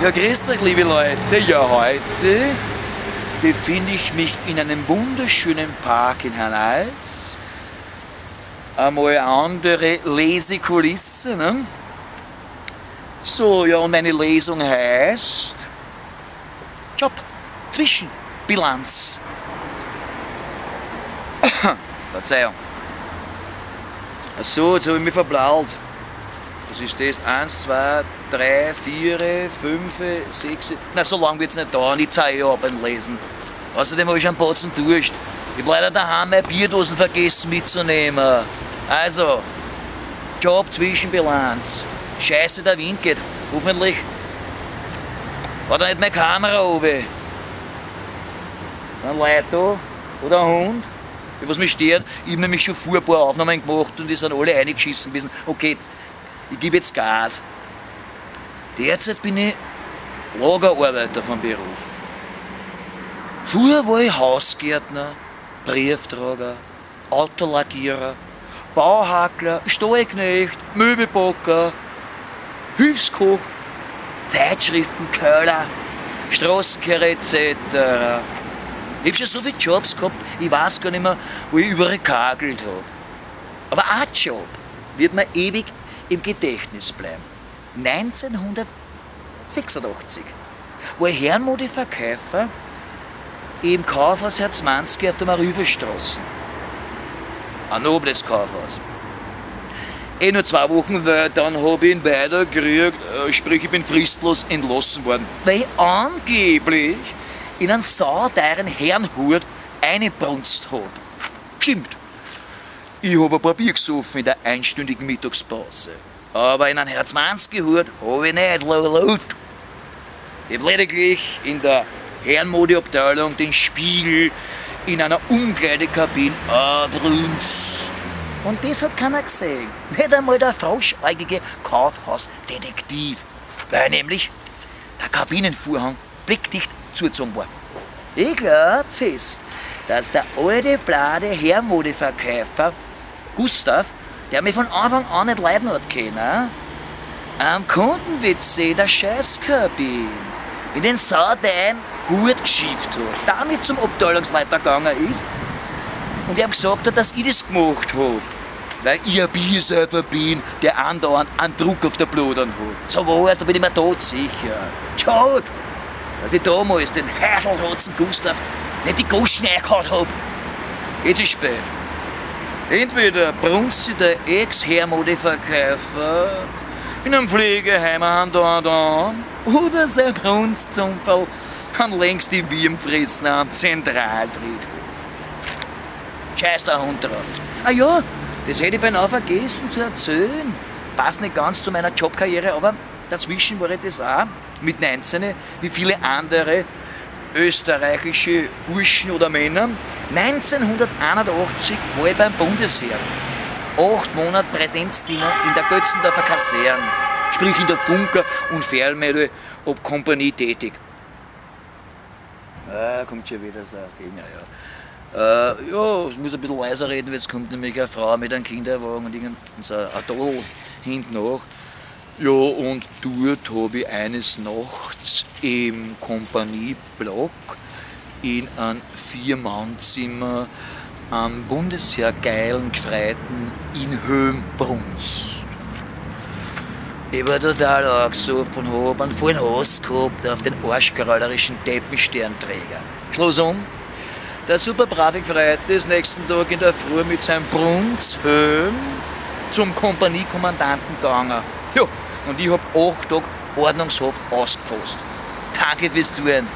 Ja, grüß euch, liebe Leute. Ja, heute befinde ich mich in einem wunderschönen Park in Hernals. Einmal eine andere Lesekulisse, ne? So, ja, und meine Lesung heißt Job, Zwischenbilanz. Verzeihung. Achso, jetzt habe ich mich verblaut. Was ist das? 1, 2, 3, 4, 5, 6. Na, so lange wird es nicht dauern. Ich zeige ja beim Lesen. Außerdem habe ich einen Batzen Durst. Ich habe leider daheim meine Bierdosen vergessen mitzunehmen. Also, Job, Zwischenbilanz. Scheiße, der Wind geht. Hoffentlich hat er nicht meine Kamera oben. Sind Leute da? Oder ein Hund? Was mich stört, ich habe nämlich schon vor ein paar Aufnahmen gemacht und die sind alle reingeschissen gewesen. Okay, ich gebe jetzt Gas. Derzeit bin ich Lagerarbeiter vom Beruf. Früher war ich Hausgärtner, Brieftrager, Autolackierer, Bauhackler, Stallknecht, Möbelbacker, Hilfskoch, Zeitschriftenköller, Straßenkehrer etc. Ich habe schon so viele Jobs gehabt, ich weiß gar nicht mehr, wo ich überall gekagelt habe. Aber ein Job wird mir ewig im Gedächtnis bleiben. 1986 war ich Herrenmodeverkäufer im Kaufhaus Herzmanski auf der Marienstraße. Ein nobles Kaufhaus. Nur 2 Wochen, weil dann habe ich ihn weitergekriegt, sprich ich bin fristlos entlassen worden. Weil ich angeblich in einen sauteuren Herrenhut eingebrunst habe. Stimmt. Ich habe ein paar Bier gesoffen in der einstündigen Mittagspause. Aber in einen Herzmanski-Hut habe ich nicht laut. Ich habe lediglich in der Herrenmodeabteilung den Spiegel in einer Umkleidekabine abbrunst. Und das hat keiner gesehen. Nicht einmal der froschäugige Kaufhausdetektiv. Weil nämlich der Kabinenvorhang blickdicht zugezogen war. Ich glaub fest, dass der alte, blade Herrenmodeverkäufer Gustav, der mich von Anfang an nicht leiden hat können, am Kundenwitz der Scheißkabine in den sauteuren Hut geschifft hat, damit zum Abteilungsleiter gegangen ist und ihm gesagt hat, dass ich das gemacht habe. Weil ich ein Biersäufer bin, der andauernd einen Druck auf der Blutern hat. So war's, da bin ich mir todsicher. Schade, dass ich damals den Heiselrotzen Gustav nicht die Goschen eingehauen hab. Jetzt ist spät. Entweder brunst sich der Ex-Herrenmodeverkäufer in einem Pflegeheim andauernd oder sein Brunstzumpferl an längst die Wurmfressen am Zentralfriedhof. Scheiß der Hund drauf. Ah ja, das hätte ich beinahe vergessen zu erzählen. Passt nicht ganz zu meiner Jobkarriere, aber dazwischen war ich das auch mit 19, wie viele andere österreichische Burschen oder Männer. 1981 war ich beim Bundesheer. 8 Monate Präsenzdiener in der Götzendorfer Kaserne, sprich in der Funker- und Fernmeldung ob Kompanie tätig. Kommt schon wieder so auf den, ja. Ja, ich muss ein bisschen leiser reden, weil jetzt kommt nämlich eine Frau mit einem Kinderwagen und so ein Atoll hinten nach. Ja, und dort habe ich eines Nachts im Kompanieblock in einem 4-Mann-Zimmer am Bundesheergeilen gefreiten in Höhenbrunst. Ich war total angesoffen und habe einen vollen Hass gehabt auf den arschgerollerischen Teppichsternträger. Schluss um. Der super brave Gefreite ist nächsten Tag in der Früh mit seinem Brunzhelm zum Kompaniekommandanten gegangen. Ja, und ich hab 8 Tage Ordnungshaft ausgefasst. Danke fürs Zuhören.